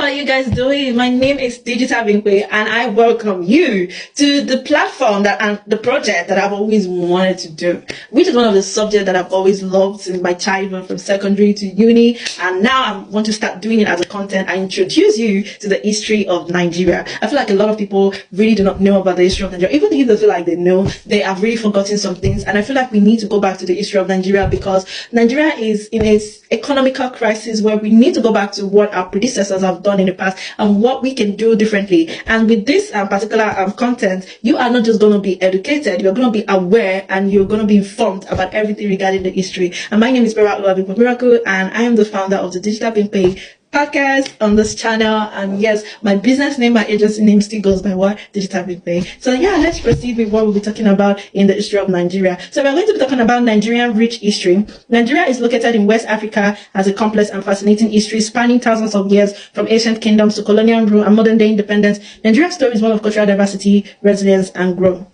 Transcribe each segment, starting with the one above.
are you guys doing? My name is Digital Binkwe and I welcome you to the platform and the project that I've always wanted to do, which is one of the subjects that I've always loved since my childhood from secondary to uni, and now I want to start doing it as a content. I introduce you to the history of Nigeria. I feel like a lot of people really do not know about the history of Nigeria. Even if they feel like they know, they have really forgotten some things, and I feel like we need to go back to the history of Nigeria because Nigeria is in a economical crisis where we need to go back to what our predecessors have done in the past and what we can do differently. And with this particular content, you are not just going to be educated, you're going to be aware and you're going to be informed about everything regarding the history. And my name is Miracle, and I am the founder of the Digital Binkwe podcast on this channel. And yes, my business name, my agency name still goes by what? Digital Binkwe. So yeah, let's proceed with what we'll be talking about in the history of Nigeria. So we're going to be talking about Nigerian rich history. Nigeria is located in West Africa, has a complex and fascinating history spanning thousands of years from ancient kingdoms to colonial rule and modern day independence. Nigeria's story is one of cultural diversity, resilience, and growth.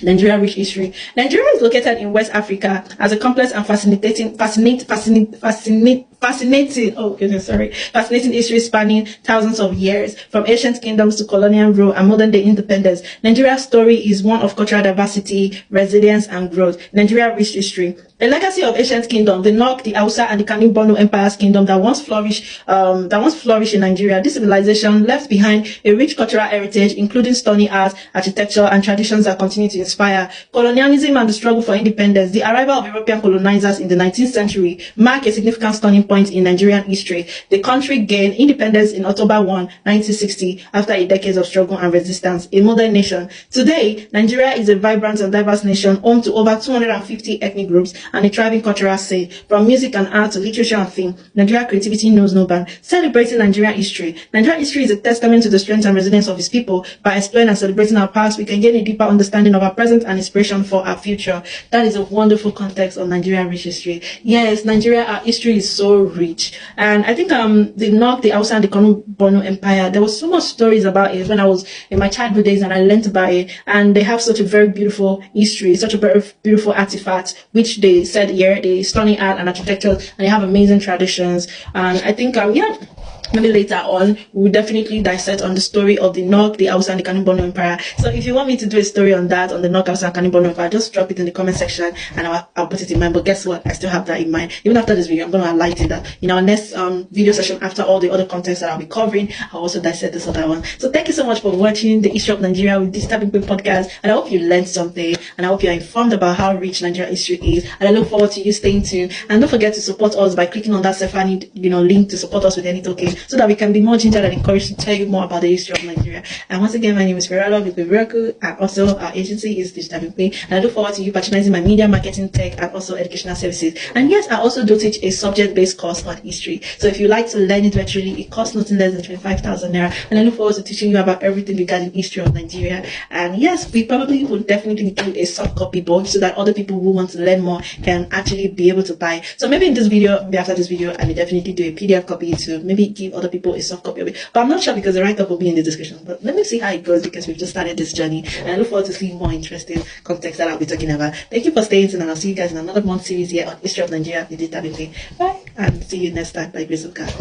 Nigeria rich history. Nigeria is located in West Africa as a complex and fascinating history spanning thousands of years from ancient kingdoms to colonial rule and modern day independence. Nigeria's story is one of cultural diversity, resilience, and growth. Nigeria rich history. The legacy of ancient kingdom, the Nok, the Hausa, and the Kanem-Bornu Empire's kingdom that once flourished in Nigeria. This civilization left behind a rich cultural heritage, including stunning art, architecture, and traditions that continue to inspire. Colonialism and the struggle for independence. The arrival of European colonizers in the 19th century marked a significant turning point in Nigerian history. The country gained independence in October 1, 1960, after a decade of struggle and resistance. A modern nation. Today, Nigeria is a vibrant and diverse nation home to over 250 ethnic groups and a thriving cultural scene. From music and art to literature and film, Nigeria creativity knows no bound. Celebrating Nigerian history. Nigerian history is a testament to the strength and resilience of its people. By exploring and celebrating our past, we can gain a deeper understanding of our present and inspiration for our future. That is a wonderful context of Nigerian rich history. Yes, Nigeria, our history is so rich. And I think the North, the Hausa, and the Kanem-Bornu Empire, there was so much stories about it when I was in my childhood days and I learned about it. And they have such a very beautiful history, such a very beautiful artifact, which they said here, the stunning art and architecture, and they have amazing traditions. And I think, maybe later on, we'll definitely dissect on the story of the Nok, the Hausa, and the Kanem-Bornu Empire. So if you want me to do a story on that, on the Nok, Hausa, and Kanem-Bornu Empire, just drop it in the comment section and I'll put it in mind. But guess what? I still have that in mind. Even after this video, I'm going to highlight it that in our next video session, after all the other contents that I'll be covering, I'll also dissect this other one. So thank you so much for watching the history of Nigeria with Digital Binkwe podcast. And I hope you learned something and I hope you're informed about how rich Nigerian history is. And I look forward to you staying tuned. And don't forget to support us by clicking on that Stephanie, link to support us with any token so that we can be more ginger and encouraged to tell you more about the history of Nigeria. And once again, my name is Miracle, and also our agency is Digital Binkwe. And I look forward to you patronizing my media, marketing, tech, and also educational services. And yes, I also do teach a subject-based course on history. So if you like to learn it virtually, it costs nothing less than 25,000 naira. And I look forward to teaching you about everything regarding history of Nigeria. And yes, we probably will definitely do a soft copy book so that other people who want to learn more can actually be able to buy. So maybe in this video, maybe after this video, I will definitely do a PDF copy to maybe give other people a soft copy of it. But I'm not sure because the write-up will be in the description. But let me see how it goes because we've just started this journey. And I look forward to seeing more interesting context that I'll be talking about. Thank you for staying tuned, and I'll see you guys in another month series here on History of Nigeria with Digital Binkwe. Bye, and see you next time by grace of God.